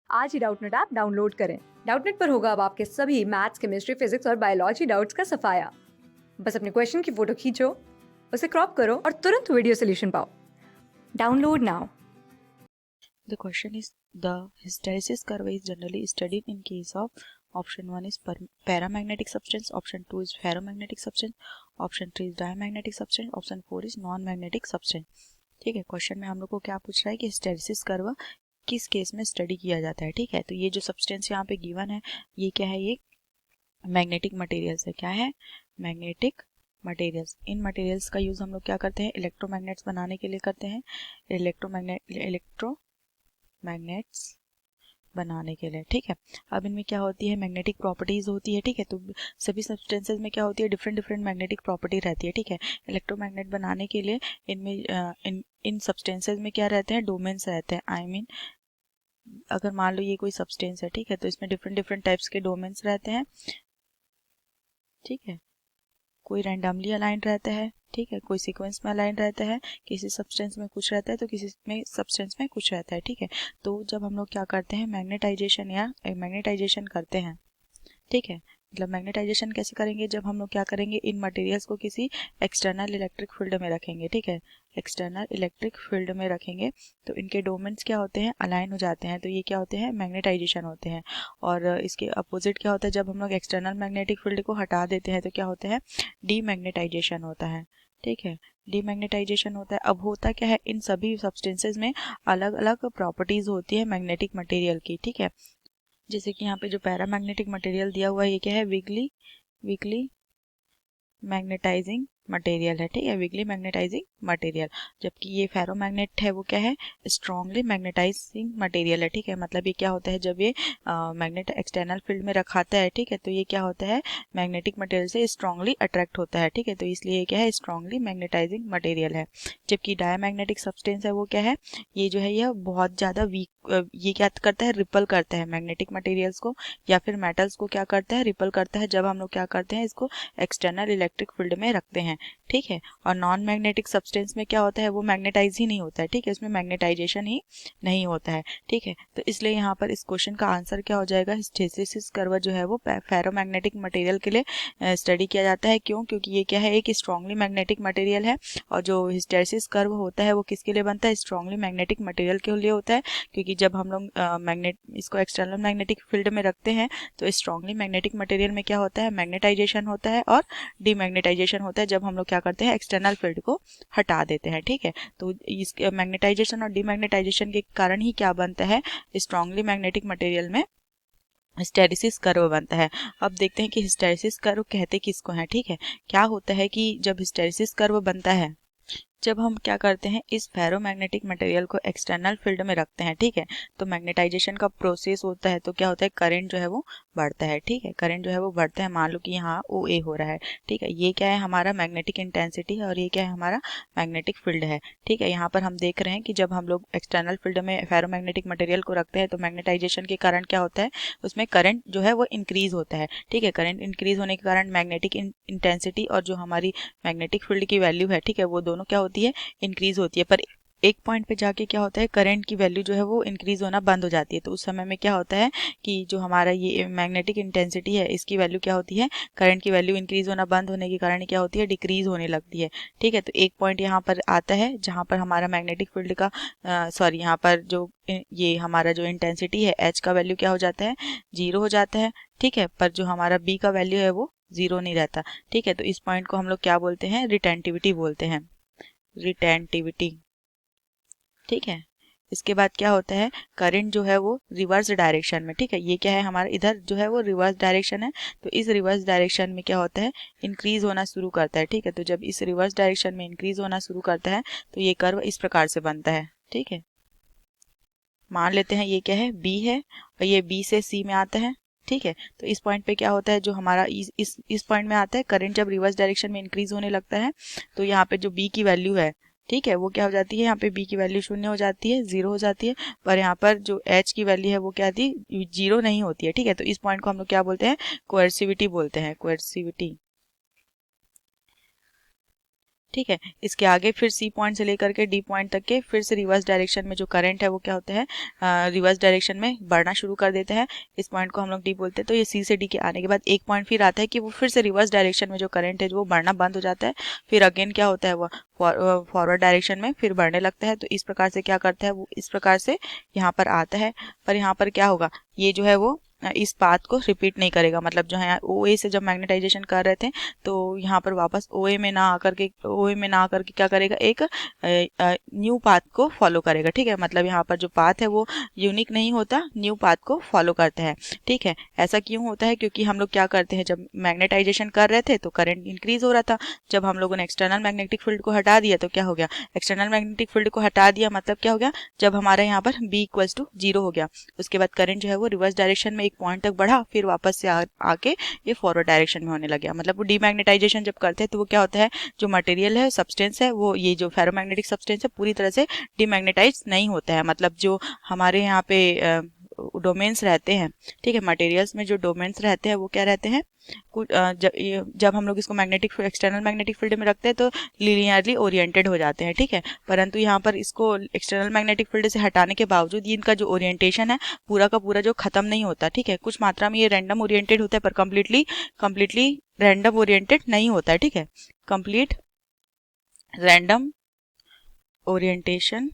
आज ही Doubtnut app download करें। Doubtnut पर होगा अब आपके सभी मैथ्स, केमिस्ट्री, फिजिक्स और बायोलॉजी डाउट्स का सफाया। बस अपने क्वेश्चन की फोटो खींचो, उसे क्रॉप करो और तुरंत वीडियो सोल्यूशन पाओ। Download now. The question is, the hysteresis curve is generally studied in case of option 1 is paramagnetic substance, option 2 is ferromagnetic substance, option 3 is diamagnetic substance, option 4 is non-magnetic substance। ठीक है, question में हम लोग को क्या पूछ रहा है कि हिस्टेरेसिस कर्व किस केस में स्टडी किया जाता है। ठीक है, तो ये जो सब्सटेंस यहाँ पे गिवन है ये क्या है, ये मैग्नेटिक मटेरियल्स है। क्या है? Magnetic materials. इन मटेरियल्स का यूज हम लोग क्या करते हैं, इलेक्ट्रोमैग्नेट्स बनाने के लिए करते हैं। मैग्नेट्स बनाने के लिए। ठीक है, अब इनमें क्या होती है, मैग्नेटिक प्रॉपर्टीज होती है। ठीक है, तो सभी सब्सटेंसेस में क्या होती है, डिफरेंट डिफरेंट मैग्नेटिक प्रॉपर्टी रहती है। ठीक है, इलेक्ट्रोमैग्नेट बनाने के लिए इनमें इन सब्सटेंसेस में क्या रहते हैं, डोमेन्स रहते हैं। आई मीन अगर मान लो ये कोई सब्सटेंस है, ठीक है, तो इसमें डिफरेंट डिफरेंट टाइप्स के डोमेन्स रहते हैं। ठीक है, कोई रैंडमली अलाइन रहता है, ठीक है, कोई सीक्वेंस में अलाइन रहता है, किसी सब्सटेंस में कुछ रहता है तो किसी में सब्सटेंस में कुछ रहता है। ठीक है, तो जब हम लोग क्या करते हैं, मैग्नेटाइजेशन करते हैं। ठीक है, मतलब मैग्नेटाइजेशन कैसे करेंगे, जब हम लोग क्या करेंगे, इन मटेरियल्स को किसी एक्सटर्नल इलेक्ट्रिक फील्ड में रखेंगे। ठीक है, एक्सटर्नल इलेक्ट्रिक फील्ड में रखेंगे तो इनके डोमेन्स क्या होते हैं, अलाइन हो जाते हैं, तो ये क्या होते हैं, मैग्नेटाइजेशन होते हैं। और इसके अपोजिट क्या होता है, जब हम लोग एक्सटर्नल मैग्नेटिक फील्ड को हटा देते हैं तो क्या होता है, डीमैग्नेटाइजेशन होता है। ठीक है, डीमैग्नेटाइजेशन होता है। अब होता क्या है, इन सभी सब्सटेंसेस में अलग अलग प्रॉपर्टीज होती है मैग्नेटिक मटेरियल की। ठीक है, जैसे कि यहाँ पे जो पैरामैग्नेटिक मटेरियल दिया हुआ है ये क्या है, वीकली मैग्नेटाइजिंग मटेरियल है। ठीक है, वीकली मैग्नेटाइजिंग मटेरियल। जबकि ये फेरोमैग्नेट है वो क्या है, स्ट्रांगली मैग्नेटाइजिंग मटेरियल है। ठीक है, मतलब ये क्या होता है, जब ये मैग्नेट एक्सटर्नल फील्ड में रखाता है, ठीक है, तो ये क्या होता है, मैग्नेटिक मटेरियल से स्ट्रांगली अट्रैक्ट होता है। ठीक है, तो इसलिए ये क्या है, स्ट्रांगली मैग्नेटाइजिंग मटेरियल है। जबकि डायमैग्नेटिक सब्सटेंस है वो क्या है, ये जो है यह बहुत ज़्यादा वीक, ये क्या करता है, रिपल करता है मैग्नेटिक मटेरियल्स को या फिर मेटल्स को, क्या करता है, रिपल करता है, जब हम लोग क्या करते हैं, इसको एक्सटर्नल इलेक्ट्रिक फील्ड में रखते हैं। ठीक है, और नॉन मैग्नेटिक सब्सटेंस में क्या होता है, वो मैग्नेटाइज ही नहीं होता है। ठीक है, इसमें मैग्नेटाइजेशन ही नहीं होता है। ठीक है, तो इसलिए यहाँ पर इस क्वेश्चन का आंसर क्या हो जाएगा, हिस्टेरेसिस कर्व जो है वो फेरोमैग्नेटिक मटेरियल के लिए स्टडी किया जाता है। क्यों? क्योंकि ये क्या है, एक स्ट्रांगली मैग्नेटिक मटेरियल है। और जो हिस्टेरेसिस कर्व होता है वो किसके लिए बनता है, स्ट्रांगली मैग्नेटिक मटेरियल के लिए होता है। क्योंकि जब हम लोग मैग्नेट इसको एक्सटर्नल मैग्नेटिक फील्ड में रखते हैं तो स्ट्रांगली मैग्नेटिक मटेरियल में क्या होता है, मैग्नेटाइजेशन होता है और डीमैग्नेटाइजेशन होता है, जब हम लोग क्या करते हैं, एक्सटर्नल फील्ड को हटा देते हैं। ठीक है, तो इस मैग्नेटाइजेशन और डीमैग्नेटाइजेशन के कारण ही क्या बनता है, स्ट्रांगली मैग्नेटिक मटेरियल में हिस्टेरेसिस कर्व बनता है। अब देखते हैं कि हिस्टेरेसिस कर्व कहते किसको हैं। ठीक है, क्या होता है कि जब हिस्टेरेसिस कर्व बनता है, जब हम क्या करते हैं, इस फेरोमैग्नेटिक मटेरियल को एक्सटर्नल फील्ड में रखते हैं, ठीक है, तो मैग्नेटाइजेशन का प्रोसेस होता है, तो क्या होता है, करंट जो है वो बढ़ता है। ठीक है, करंट जो है वो बढ़ता है। मान लो कि यहाँ ओ ए हो रहा है। ठीक है, ये क्या है, हमारा मैग्नेटिक इंटेंसिटी है और ये क्या है, हमारा मैग्नेटिक फील्ड है। ठीक है, यहाँ पर हम देख रहे हैं कि जब हम लोग एक्सटर्नल फील्ड में फेरोमैग्नेटिक मटेरियल को रखते हैं तो मैग्नेटाइजेशन के कारण क्या होता है, उसमें करंट जो है वो इंक्रीज होता है। ठीक है, करंट इंक्रीज होने के कारण मैग्नेटिक इंटेंसिटी और जो हमारी मैग्नेटिक फील्ड की वैल्यू है, ठीक है, वो दोनों क्या होती है, इंक्रीज होती है। पर एक पॉइंट पे जाके क्या होता है, करंट की वैल्यू जो है वो इंक्रीज होना बंद हो जाती है। तो उस समय में क्या होता है कि जो हमारा ये मैग्नेटिक इंटेंसिटी है इसकी वैल्यू क्या होती है, करंट की वैल्यू इंक्रीज होना बंद होने के कारण क्या होती है, डिक्रीज होने लगती है। ठीक है, तो एक पॉइंट यहाँ पर आता है जहाँ पर हमारा मैग्नेटिक फील्ड का सॉरी यहाँ पर जो ये हमारा जो इंटेंसिटी है एच का वैल्यू क्या हो जाता है, 0 हो जाता है। ठीक है, पर जो हमारा बी का वैल्यू है वो 0 नहीं रहता। ठीक है, तो इस पॉइंट को हम लोग क्या बोलते हैं, रिटेंटिविटी बोलते हैं, रिटेंटिविटी। ठीक है, इसके बाद क्या होता है, करंट जो है वो रिवर्स डायरेक्शन में, ठीक है, ये क्या है, हमारा इधर जो है वो रिवर्स डायरेक्शन है, तो इस रिवर्स डायरेक्शन में क्या होता है, इंक्रीज होना शुरू करता है। ठीक है, तो जब इस रिवर्स डायरेक्शन में इंक्रीज होना शुरू करता है तो ये कर्व इस प्रकार से बनता है। ठीक है, मान लेते हैं ये क्या है, बी है और ये बी से सी में आता है। ठीक है, तो इस पॉइंट पे क्या होता है, जो हमारा इस पॉइंट में आता है, करंट जब रिवर्स डायरेक्शन में इंक्रीज होने लगता है तो यहाँ पे जो बी की वैल्यू है, ठीक है, वो क्या हो जाती है, यहाँ पे बी की वैल्यू 0 हो जाती है, 0 हो जाती है। पर यहाँ पर जो एच की वैल्यू है वो क्या थी, 0 नहीं होती है। ठीक है, तो इस पॉइंट को हम लोग क्या बोलते हैं, कोएर्सिविटी बोलते हैं, कोएर्सिविटी। ठीक है। इसके आगे फिर सी पॉइंट से लेकर के डी पॉइंट तक के फिर से रिवर्स डायरेक्शन में जो करंट है वो क्या होता है, रिवर्स डायरेक्शन में बढ़ना शुरू कर देता है। इस पॉइंट को हम लोग डी बोलते हैं। तो ये सी से डी के आने के बाद एक पॉइंट फिर आता है कि वो फिर से रिवर्स डायरेक्शन में जो करंट है वो बढ़ना बंद हो जाता है। फिर अगेन क्या होता है, वो फॉरवर्ड डायरेक्शन में फिर बढ़ने लगता है। तो इस प्रकार से क्या करता है, वो इस प्रकार से यहाँ पर आता है। पर यहाँ पर क्या होगा, ये जो है वो इस पाथ को रिपीट नहीं करेगा। मतलब जो है ओ ए से जब मैग्नेटाइजेशन कर रहे थे तो यहाँ पर वापस ओ ए में ना आकर के क्या करेगा, एक न्यू पाथ को फॉलो करेगा। ठीक है, मतलब यहाँ पर जो पाथ है वो यूनिक नहीं होता, न्यू पाथ को फॉलो करता है। ठीक है, ऐसा क्यों होता है, क्योंकि हम लोग क्या करते हैं, जब मैग्नेटाइजेशन कर रहे थे तो करंट इंक्रीज हो रहा था। जब हम लोगों ने एक्सटर्नल मैग्नेटिक फील्ड को हटा दिया तो क्या हो गया, एक्सटर्नल मैग्नेटिक फील्ड को हटा दिया मतलब क्या हो गया, जब हमारे यहाँ पर B इक्वल्स टू 0 हो गया, उसके बाद करंट जो है वो रिवर्स डायरेक्शन में एक पॉइंट तक बढ़ा, फिर वापस से आके ये फॉरवर्ड डायरेक्शन में होने लग गया। मतलब वो डीमैग्नेटाइजेशन जब करते हैं तो वो क्या होता है, जो मटेरियल है, सब्सटेंस है, वो ये जो फेरोमैग्नेटिक सब्सटेंस है पूरी तरह से डीमैग्नेटाइज नहीं होता है। मतलब जो हमारे यहाँ पे डोमेन्स रहते हैं, ठीक है, मटेरियल्स में जो डोमेन्स रहते हैं वो क्या रहते हैं, कुछ जब हम लोग इसको एक्सटर्नल मैग्नेटिक फील्ड में रखते हैं तो लीनियरली ओरिएंटेड हो जाते हैं। ठीक है, परंतु यहाँ पर इसको एक्सटर्नल मैग्नेटिक फील्ड से हटाने के बावजूद इनका जो ओरिएंटेशन है पूरा का पूरा जो खत्म नहीं होता। ठीक है, कुछ मात्रा में ये रैंडम ओरिएंटेड होता है पर कम्प्लीटली रैंडम ओरिएंटेड नहीं होता है। ठीक है, कंप्लीट रैंडम ओरिएंटेशन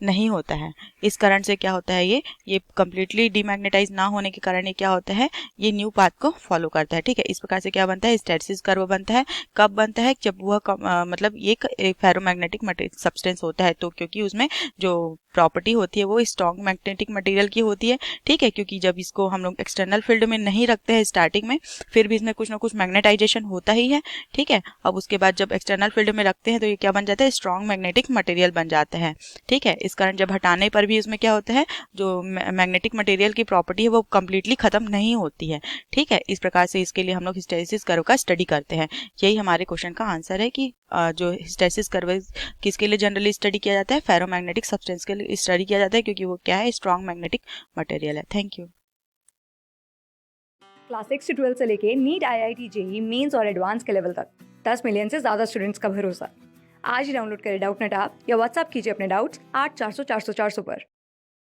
नहीं होता है। इस कारण से क्या होता है, ये कम्प्लीटली डीमैग्नेटाइज ना होने के कारण ये क्या होता है, ये न्यू पाथ को फॉलो करता है। ठीक है, इस प्रकार से क्या बनता है, हिस्टैरिसीस कर्व बनता है। कब बनता है, जब वह मतलब ये एक फेरोमैग्नेटिक सब्सटेंस होता है, तो क्योंकि उसमें जो प्रॉपर्टी होती है वो स्ट्रॉन्ग मैग्नेटिक मटेरियल की होती है। ठीक है, क्योंकि जब इसको हम लोग एक्सटर्नल फील्ड में नहीं रखते हैं स्टार्टिंग में, फिर भी इसमें कुछ ना कुछ मैग्नेटाइजेशन होता ही है। ठीक है, अब उसके बाद जब एक्सटर्नल फील्ड में रखते हैं तो ये क्या बन जाता है, स्ट्रॉन्ग मैग्नेटिक मटेरियल बन जाता है। ठीक है, इस कारण जब हटाने पर भी उसमें क्या होता है, जो मैग्नेटिक मटेरियल की प्रॉपर्टी है वो कम्प्लीटली खत्म नहीं होती है। ठीक है, इस प्रकार से इसके लिए हम लोग हिस्टैरिसीस कर्व का स्टडी करते हैं। यही हमारे क्वेश्चन का आंसर है कि जो हिस्टैरिसीस कर्व किसके लिए जनरली स्टडी किया जाता है, फेरोमैग्नेटिक सब्सटेंस के लिए स्टडी किया जाता है, क्योंकि वो क्या है, स्ट्रॉन्ग मैग्नेटिक मटेरियल है। Thank you. क्लास 6 से 12 से लेके नीट, IIT, JEE मेंस और एडवांस के लेवल तक 10 मिलियन से ज़्यादा स्टूडेंट्स का भरोसा। आज ही डाउनलोड करें डाउटनेट ऐप या व्हाट्सएप कीजिए अपने डाउट्स 8400 400 400 पर।